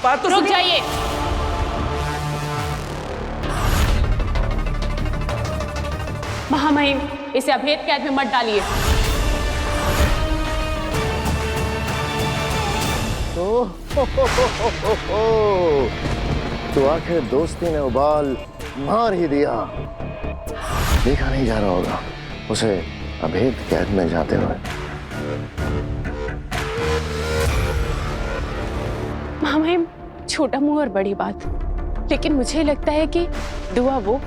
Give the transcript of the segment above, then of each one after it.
बात तो रुक जाइए। महामहिम, इसे अभेद कैद में मत डालिए। तो आखिर दोस्ती ने उबाल मार ही दिया। देखा नहीं जा रहा होगा उसे अभेद कैद में जाते हुए। महामहिम, छोटा मुंह और बड़ी बात, लेकिन मुझे लगता है कि दुआ वो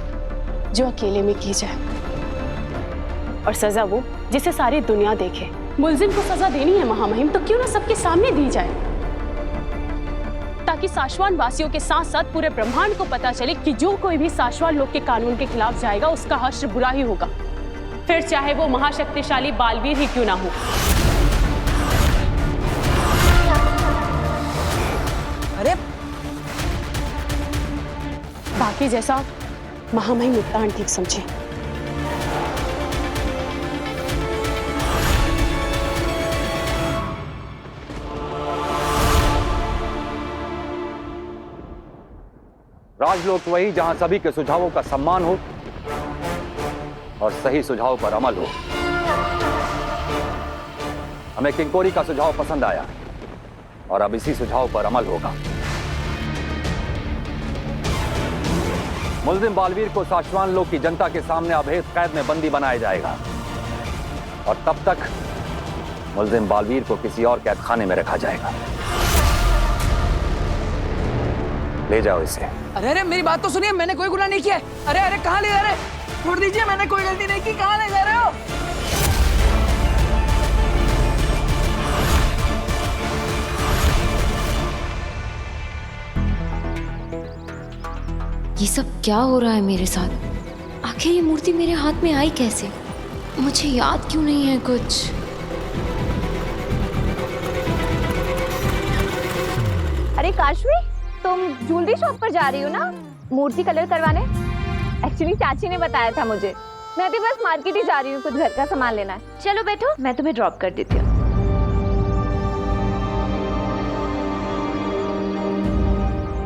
जो अकेले में की जाए और सजा वो जिसे सारी दुनिया देखे। मुलजिम को सजा देनी है महामहिम, तो क्यों ना सबके सामने दी जाए, ताकि साशवान वासियों के साथ साथ पूरे ब्रह्मांड को पता चले कि जो कोई भी साशवान लोग के कानून के खिलाफ जाएगा उसका हश्र बुरा ही होगा, फिर चाहे वो महाशक्तिशाली बालवीर ही क्यों ना हो। अरे बाकी जैसा महामहिम मुक्तान ठीक समझे। राजलोक वही जहां सभी के सुझावों का सम्मान हो और सही सुझाव पर अमल हो। हमें किंकोरी का सुझाव पसंद आया और अब इसी सुझाव पर अमल होगा। मुल्जिम बालवीर को साशवान लोक की जनता के सामने अभेद कैद में बंदी बनाया जाएगा और तब तक मुल्जिम बालवीर को किसी और कैद खाने में रखा जाएगा। ले जाओ इसे। अरे अरे मेरी बात तो सुनिए, मैंने कोई गुनाह नहीं किया है। अरे अरे कहाँ ले जा रहे? छोड़ दीजिए, मैंने कोई गलती नहीं की। कहाँ ले जा रहे हो? ये सब क्या हो रहा है मेरे साथ? आखिर ये मूर्ति मेरे हाथ में आई कैसे? मुझे याद क्यों नहीं है कुछ? अरे काशवी, तुम ज्वेलरी शॉप पर जा रही हो ना मूर्ति कलर करवाने? एक्चुअली चाची ने बताया था मुझे। मैं भी बस मार्केट ही जा रही हूँ, कुछ घर का सामान लेना है। चलो बैठो, मैं तुम्हें ड्रॉप कर देती हूँ।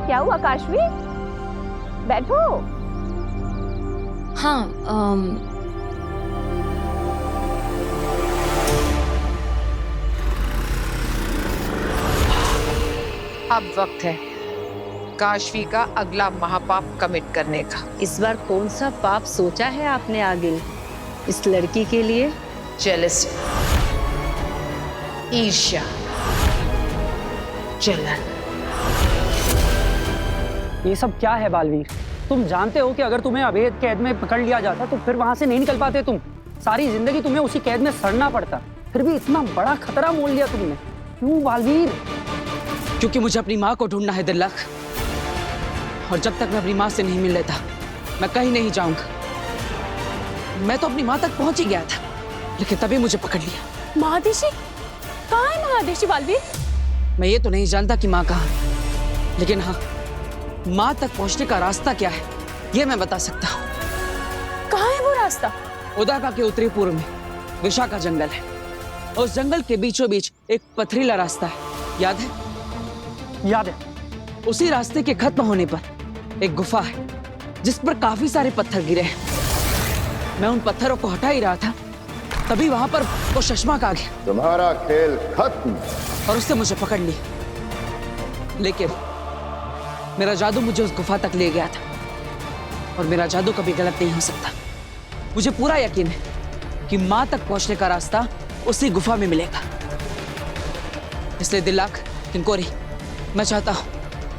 क्या हुआ काशवी? बैठो। हाँ, अब वक्त है काशवी का अगला महापाप कमिट करने का। इस बार कौन सा पाप सोचा है आपने आगे इस लड़की के लिए? जेलसी, ईर्ष्या, जलन। ये सब क्या है बालवीर? तुम जानते हो कि अगर तुम्हें अभेद कैद में पकड़ लिया जाता तो फिर वहां से नहीं निकल पाते तुम। सारी जिंदगी तुम्हें उसी कैद में सड़ना पड़ता। फिर भी इतना बड़ा खतरा मोल लिया तुमने। क्यों बालवीर? क्योंकि मुझे अपनी माँ को ढूंढना है दिल्लक, और जब तक मैं अपनी माँ से नहीं मिल लेता मैं कहीं नहीं जाऊंगा। मैं तो अपनी माँ तक पहुंच ही गया था, लेकिन तभी मुझे पकड़ लिया। महादेशी? कहाँ है महादेशी बालवीर? मैं ये तो नहीं जानता कि माँ कहाँ है, लेकिन हाँ, माँ तक पहुंचने का रास्ता क्या है ये मैं बता सकता हूँ। कहाँ है वो रास्ता? उदाका के उत्तरी पूर्व में विशाखा जंगल है। उस जंगल के बीचों बीच एक पथरीला रास्ता है, याद है? याद है। उसी रास्ते के खत्म होने पर एक गुफा है जिस पर काफी सारे पत्थर गिरे हैं। मैं उन पत्थरों को हटा ही रहा था, तभी वहां पर वो शशमाक आ गया। तुम्हारा खेल खत्म। और उससे मुझे पकड़ लिया। लेकिन मेरा जादू मुझे उस गुफा तक ले गया था, और मेरा जादू कभी गलत नहीं हो सकता। मुझे पूरा यकीन है कि माँ तक पहुंचने का रास्ता उसी गुफा में मिलेगा। इसलिए दिल्लक, किंकोरी, मैं चाहता हूं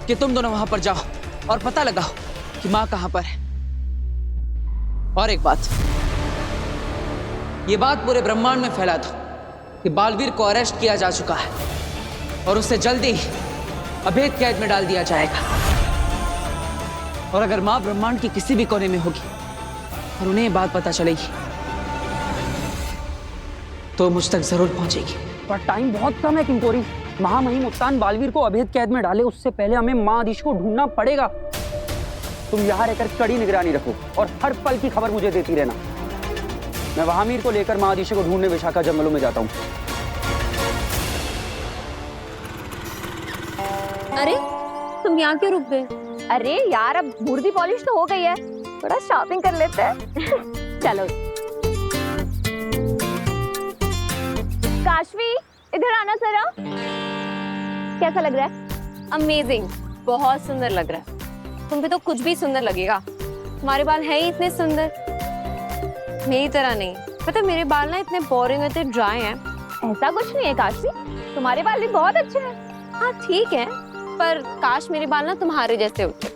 कि तुम दोनों वहां पर जाओ और पता लगाओ कि माँ कहां पर है। और एक बात, ये बात पूरे ब्रह्मांड में फैला दो कि बालवीर को अरेस्ट किया जा चुका है और उसे जल्दी ही अभेद कैद में डाल दिया जाएगा। और अगर माँ ब्रह्मांड की किसी भी कोने में होगी और उन्हें ये बात पता चलेगी तो मुझ तक जरूर पहुंचेगी। पर टाइम बहुत कम है किंकोरी। महामहिम मुक्तान बालवीर को अभेद कैद में डाले उससे पहले हमें माँ आदिश को ढूंढना पड़ेगा। तुम यहाँ रहकर कड़ी निगरानी रखो और हर पल की खबर मुझे देती रहना। मैं वहामीर को लेकर माँ आदिश को ढूंढने विशाखा जंगलों में जाता हूँ। अरे हम यहाँ क्यों रुक गए? अरे यार, अब मूर्ति पॉलिश तो हो गई है, थोड़ा शॉपिंग कर लेते हैं। चलो। काशवी, इधर आना जरा। कैसा लग रहा है? अमेजिंग, बहुत सुंदर लग रहा है। तुम पे तो कुछ भी सुंदर लगेगा। तुम्हारे बाल हैं ही इतने सुंदर। मेरी तरह नहीं, पता मेरे बाल ना इतने बोरिंग इतने ड्राई हैं। ऐसा कुछ नहीं है काशवी, तुम्हारे बाल भी बहुत अच्छे हैं। हाँ ठीक है, पर काश मेरे बाल ना तुम्हारे जैसे होते।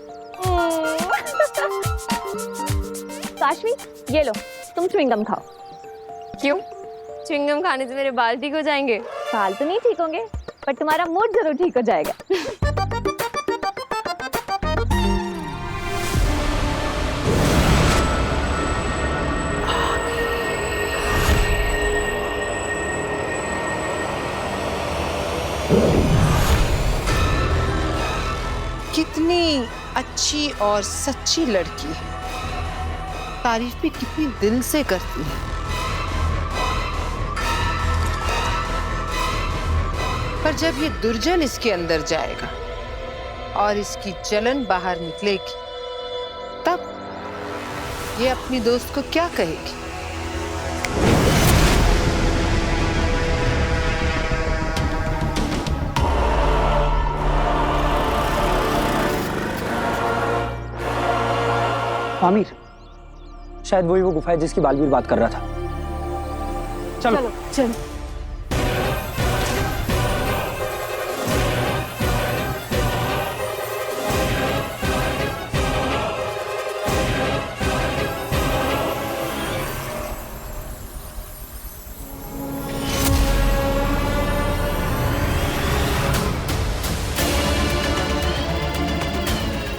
काशवी, ये लो, तुम च्युइंगम खाओ। क्यों? च्युइंगम खाने से मेरे बाल ठीक हो जाएंगे? बाल तो नहीं ठीक होंगे, पर तुम्हारा मूड जरूर ठीक हो जाएगा। कितनी अच्छी और सच्ची लड़की है, तारीफ भी कितनी दिल से करती है। पर जब ये दुर्जन इसके अंदर जाएगा और इसकी जलन बाहर निकलेगी, तब ये अपनी दोस्त को क्या कहेगी? आमिर, शायद वही वो गुफा है जिसकी बालवीर बात कर रहा था। चलो चलो।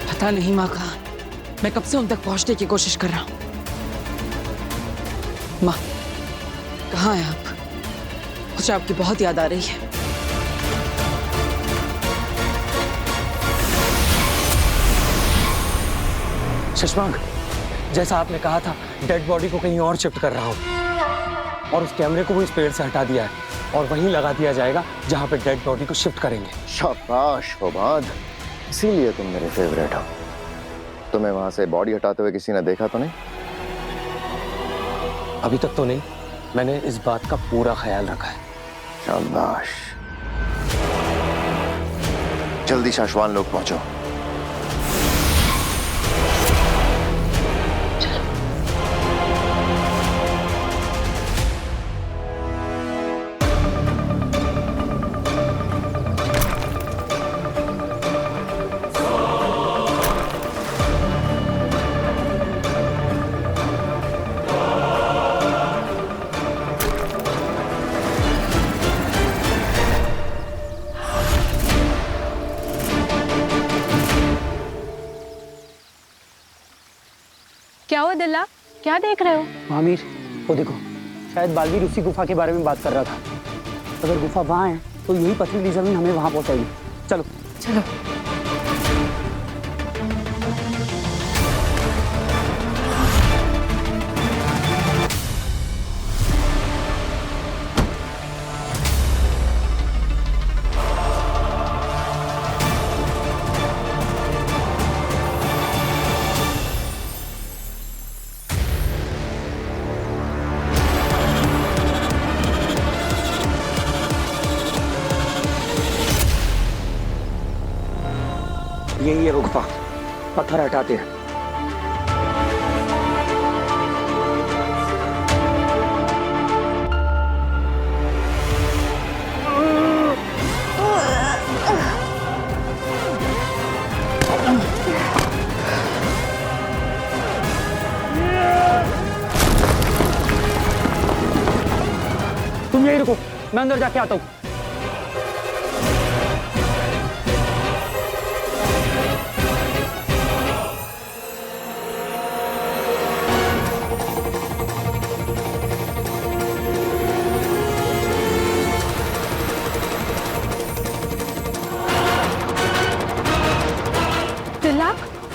पता नहीं माँ कहाँ, मैं कब से उन तक पहुंचने की कोशिश कर रहा हूं। माँ, कहाँ हैं आप? मुझे आपकी बहुत याद आ रही है। शशांक, जैसा आपने कहा था, डेड बॉडी को कहीं और शिफ्ट कर रहा हूं और उस कैमरे को भी इस पेड़ से हटा दिया है और वहीं लगा दिया जाएगा जहां पे डेड बॉडी को शिफ्ट करेंगे। शाबाश फवाद, इसीलिए तुम मेरे फेवरेट हो। तुम्हें वहां से बॉडी हटाते हुए किसी ने देखा तो नहीं? अभी तक तो नहीं, मैंने इस बात का पूरा ख्याल रखा है। शाबाश। जल्दी शाश्वान लोग पहुंचो। क्या हुआ दिल्ला, क्या देख रहे हो? आमिर, वो देखो, शायद बालवीर उसी गुफा के बारे में बात कर रहा था। अगर गुफा वहां है तो यही पथरीली जमीन हमें वहां पहुंचाएगी। चलो चलो। यही है वो गुफा, पत्थर हटाते हैं। तुम यही रुको, मैं अंदर जाके आता हूँ।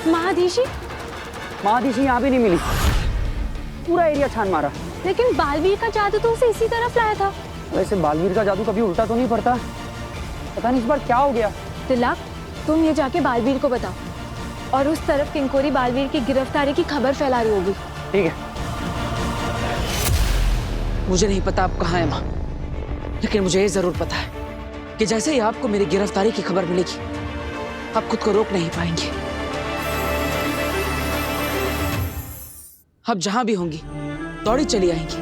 महाधीशी? महाधीशी यहाँ भी नहीं मिली, पूरा एरिया छान मारा। लेकिन बालवीर का जादू तो उसे इसी तरफ लाया था। वैसे बालवीर का जादू कभी उल्टा तो नहीं पड़ता, पता नहीं इस बार क्या हो गया। तिलक, तुम ये जाके बालवीर को बताओ और उस तरफ किंकोरी बालवीर की गिरफ्तारी की खबर फैला रही होगी। ठीक है। मुझे नहीं पता आप कहाँ हैं माँ, लेकिन मुझे ये जरूर पता है कि जैसे ही आपको मेरी गिरफ्तारी की खबर मिलेगी, आप खुद को रोक नहीं पाएंगे। आप जहां भी होंगी दौड़ी चली आएंगी।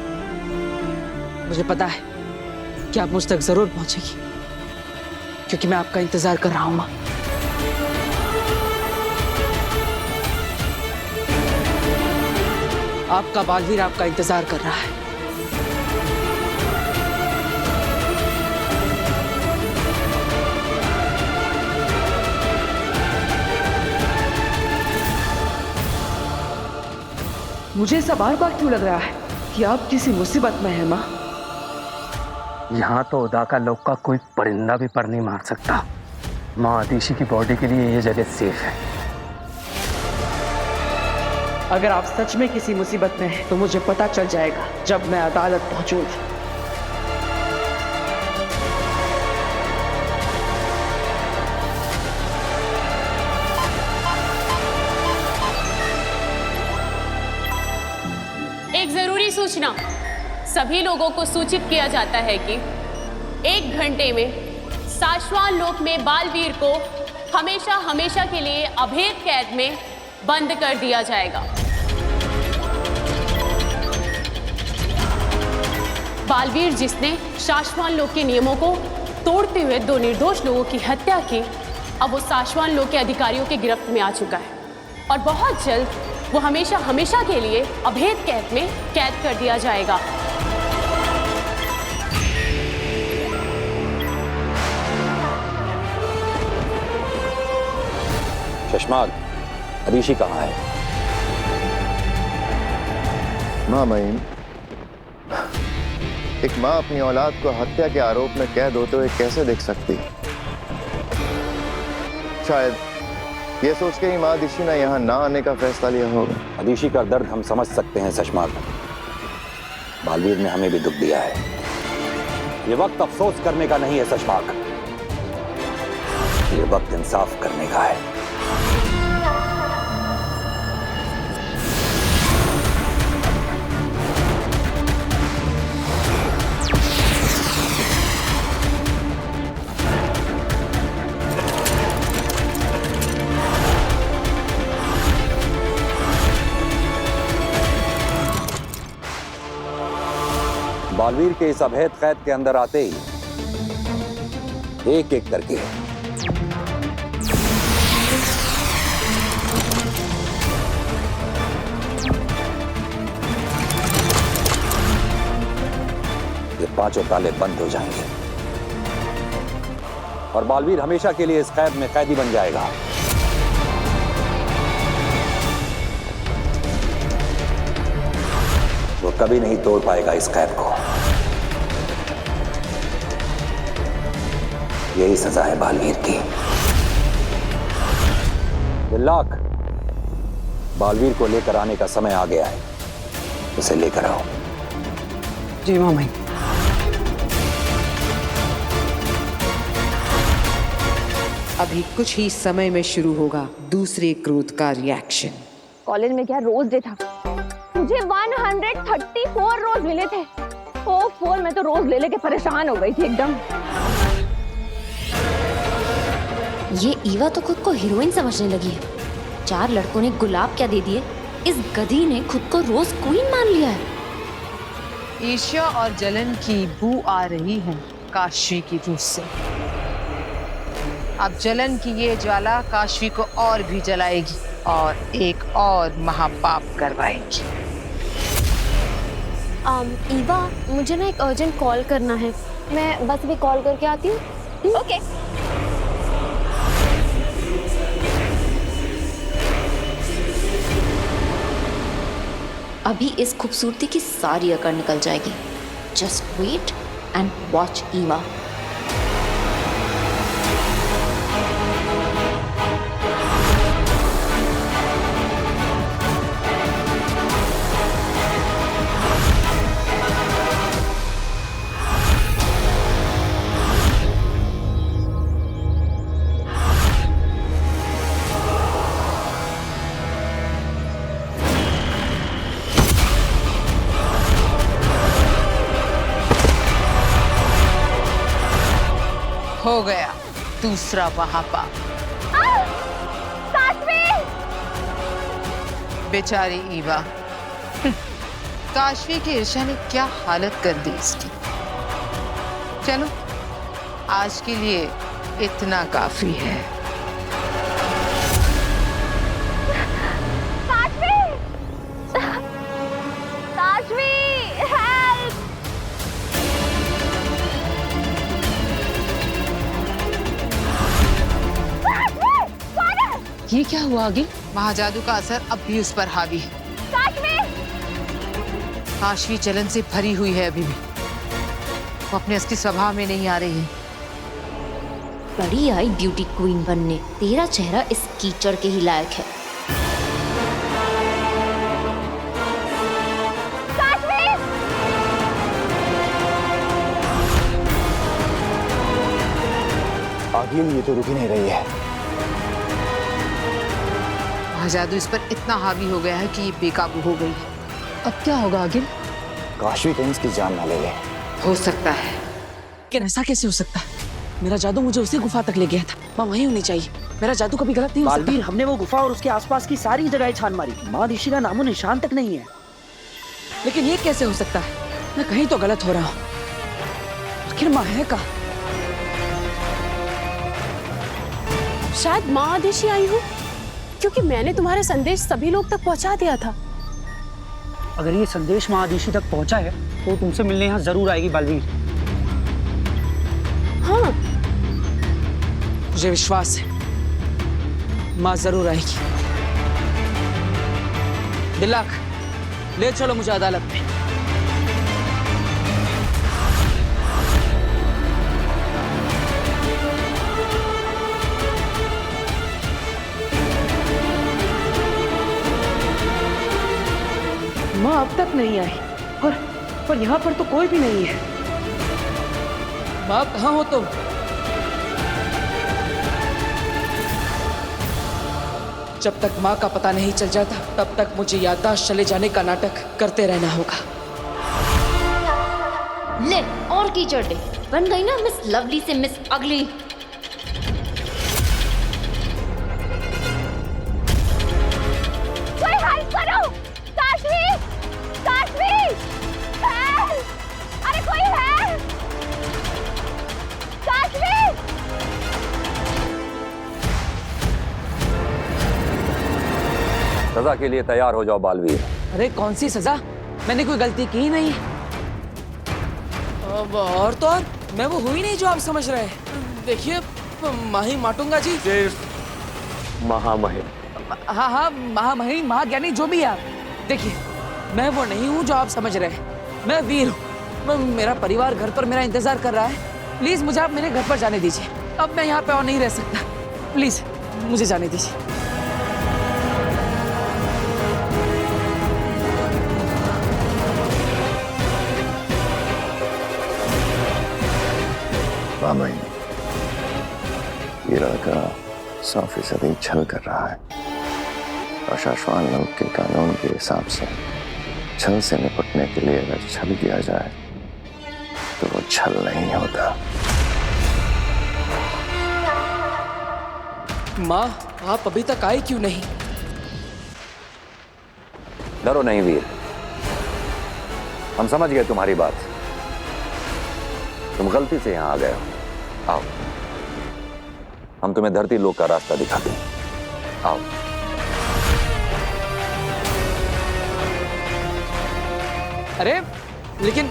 मुझे पता है कि आप मुझ तक जरूर पहुंचेगी, क्योंकि मैं आपका इंतजार कर रहा हूं माँ। आपका बालवीर आपका इंतजार कर रहा है। मुझे ऐसा बार बार क्यों लग रहा है कि आप किसी मुसीबत में हैं माँ? यहाँ तो उदा का लोग का कोई परिंदा भी पर नहीं मार सकता। माँ आदिशी की बॉडी के लिए ये जगह सेफ है। अगर आप सच में किसी मुसीबत में हैं, तो मुझे पता चल जाएगा जब मैं अदालत पहुंचूंगी। एक जरूरी सूचना, सभी लोगों को सूचित किया जाता है कि 1 घंटे में साशवान लोक में बालवीर को हमेशा हमेशा के लिए अभेद कैद में बंद कर दिया जाएगा। बालवीर जिसने साशवान लोक के नियमों को तोड़ते हुए 2 निर्दोष लोगों की हत्या की, अब वो साशवान लोक के अधिकारियों के गिरफ्त में आ चुका है और बहुत जल्द वो हमेशा हमेशा के लिए अभेद कैद में कैद कर दिया जाएगा। शशमाग, अदिशी कहाँ है? माँ महीन, एक माँ अपनी औलाद को हत्या के आरोप में कैद होते हुए कैसे देख सकती? शायद ये सोच के ही माँ अदिशी ने यहाँ ना आने का फैसला लिया होगा। अदिशी का दर्द हम समझ सकते हैं शशमाग। बालवीर ने हमें भी दुख दिया है। ये वक्त अफसोस करने का नहीं है शशमाग, ये वक्त इंसाफ करने का है। बालवीर के इस अभेद कैद के अंदर आते ही एक एक करके ये 5 ताले बंद हो जाएंगे और बालवीर हमेशा के लिए इस कैद में कैदी बन जाएगा। वो कभी नहीं तोड़ पाएगा इस कैद को। यही सजा है बालवीर की। लाख, बालवीर को लेकर आने का समय आ गया है, उसे लेकर आओ। जी मामा। अभी कुछ ही समय में शुरू होगा दूसरे क्रोध का रिएक्शन। कॉलेज में क्या रोज डे था, मुझे 134 रोज मिले थे। ओह, मैं तो रोज ले लेके परेशान हो गई थी एकदम। ये ईवा तो खुद को हीरोइन समझने लगी है। 4 लड़कों ने गुलाब क्या दे दिए, इस गधी ने खुद को रोज क्वीन मान लिया है। ईर्ष्या और जलन की बू आ रही है काशवी की रूह से। अब जलन की ये ज्वाला काशवी को और भी जलाएगी और एक और महापाप करवाएगी। ईवा, मुझे ना एक अर्जेंट कॉल करना है, मैं बस भी कॉल करके आती हूँ। ओके। अभी इस खूबसूरती की सारी अकड़ निकल जाएगी। Just wait and watch Eva. हो गया दूसरा महापाप। बेचारी ईवा, काशवी की ईर्ष्या ने क्या हालत कर दी इसकी। चलो आज के लिए इतना काफी है। ये क्या हुआ आगे? महाजादू का असर अब भी उस पर हावी है। काशवी जलन से भरी हुई है अभी भी। वो अपने असली स्वभाव में नहीं आ रही है। बड़ी आई ब्यूटी क्वीन बनने, तेरा चेहरा इस कीचड़ के ही लायक है। आगिन ये तो रुक ही नहीं रही है। महाजादू इस पर इतना हावी हो गया है कि ये बेकाबू हो गई है। अब क्या होगा आगे? काशवी कहीं इसकी जान ना ले ले। हो सकता है। लेकिन ऐसा कैसे हो सकता है? मेरा जादू मुझे उसी गुफा तक ले गया था। माँ वहीं होनी चाहिए। मेरा जादू कभी गलत नहीं हो सकता। बालवीर, हमने वो गुफा और उसके आसपास की सारी जगह छान मारी, माँ ऋषि का नामो निशान तक नहीं है। लेकिन ये कैसे हो सकता है? मैं कहीं तो गलत हो रहा हूँ। आखिर माँ है कहाँ? शायद माँ आदेशी आई हो, क्योंकि मैंने तुम्हारा संदेश सभी लोग तक पहुंचा दिया था। अगर ये संदेश महादिशी तक पहुंचा है तो तुमसे मिलने यहाँ जरूर आएगी बालवीर। हाँ, मुझे विश्वास है माँ जरूर आएगी। दिलाक, ले चलो मुझे अदालत में। माँ अब तक नहीं आई और यहाँ पर तो कोई भी नहीं है। माँ कहाँ हो तुम? जब तक माँ का पता नहीं चल जाता तब तक मुझे याददाश्त चले जाने का नाटक करते रहना होगा। ले और कीचड़ दे, बन गई ना मिस लवली से मिस अगली। कोई हेल्प करो! काशवी! काशवी! हेल्प! अरे कोई हेल्प! काशवी! सजा के लिए तैयार हो जाओ बालवीर। अरे कौन सी सजा? मैंने कोई गलती की ही नहीं। और तो और मैं वो हुई नहीं जो आप समझ रहे हैं। देखिए माही माटूंगा जी। महामहिम। हाँ हाँ, महामहिम महाज्ञानी जो भी आप। देखिए मैं वो नहीं हूँ जो आप समझ रहे हैं। मैं वीर हूँ। मेरा परिवार घर पर मेरा इंतजार कर रहा है। प्लीज मुझे आप मेरे घर पर जाने दीजिए। अब मैं यहाँ पे और नहीं रह सकता। प्लीज मुझे जाने दीजिए। महामहिम, ये लड़का 100% छल कर रहा है और शाश्वान लोग के कानून के हिसाब से छल से निपटने के लिए अगर छल किया जाए तो वो छल नहीं होता। माँ आप अभी तक आए क्यों नहीं? डरो नहीं वीर, हम समझ गए तुम्हारी बात। तुम गलती से यहां आ गए हो। आओ हम तुम्हें धरती लोक का रास्ता दिखाते हैं। आओ। अरे लेकिन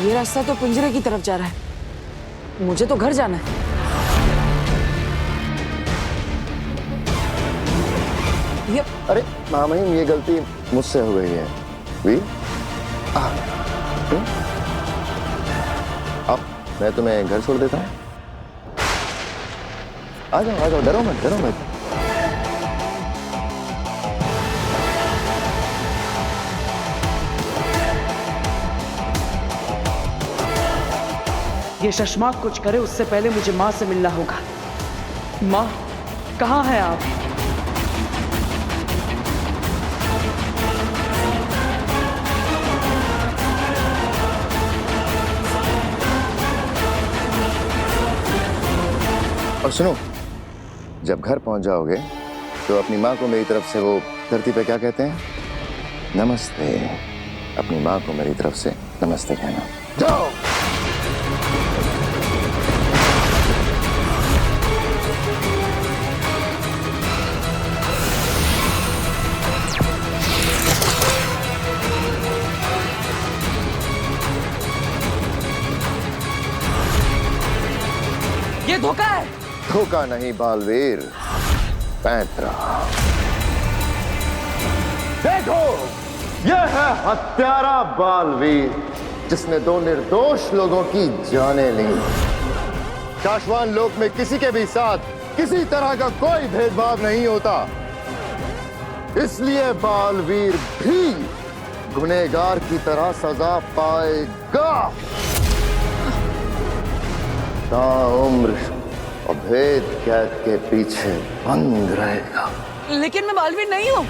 ये रास्ता तो पिंजरे की तरफ जा रहा है। मुझे तो घर जाना है। ये अरे महामहिम, ये गलती मुझसे हो गई है। वीर, अब मैं तुम्हें घर छोड़ देता हूँ। आ जाओ, डरो मत, डरो मत। ये शशमाक कुछ करे उससे पहले मुझे माँ से मिलना होगा। माँ कहाँ है आप? और सुनो, जब घर पहुंच जाओगे तो अपनी माँ को मेरी तरफ से वो धरती पे क्या कहते हैं, नमस्ते। अपनी माँ को मेरी तरफ से नमस्ते कहना। जाओ। ये धोखा है। धोखा नहीं बालवीर, पैंतरा। देखो, यह है हत्यारा बालवीर, जिसने दो निर्दोष लोगों की जानें ली। शाश्वान लोक में किसी के भी साथ किसी तरह का कोई भेदभाव नहीं होता, इसलिए बालवीर भी गुनहगार की तरह सजा पाएगा। ताउम्र अभेद कैद के पीछे बंद रहेगा। लेकिन मैं बालवीर नहीं हूँ।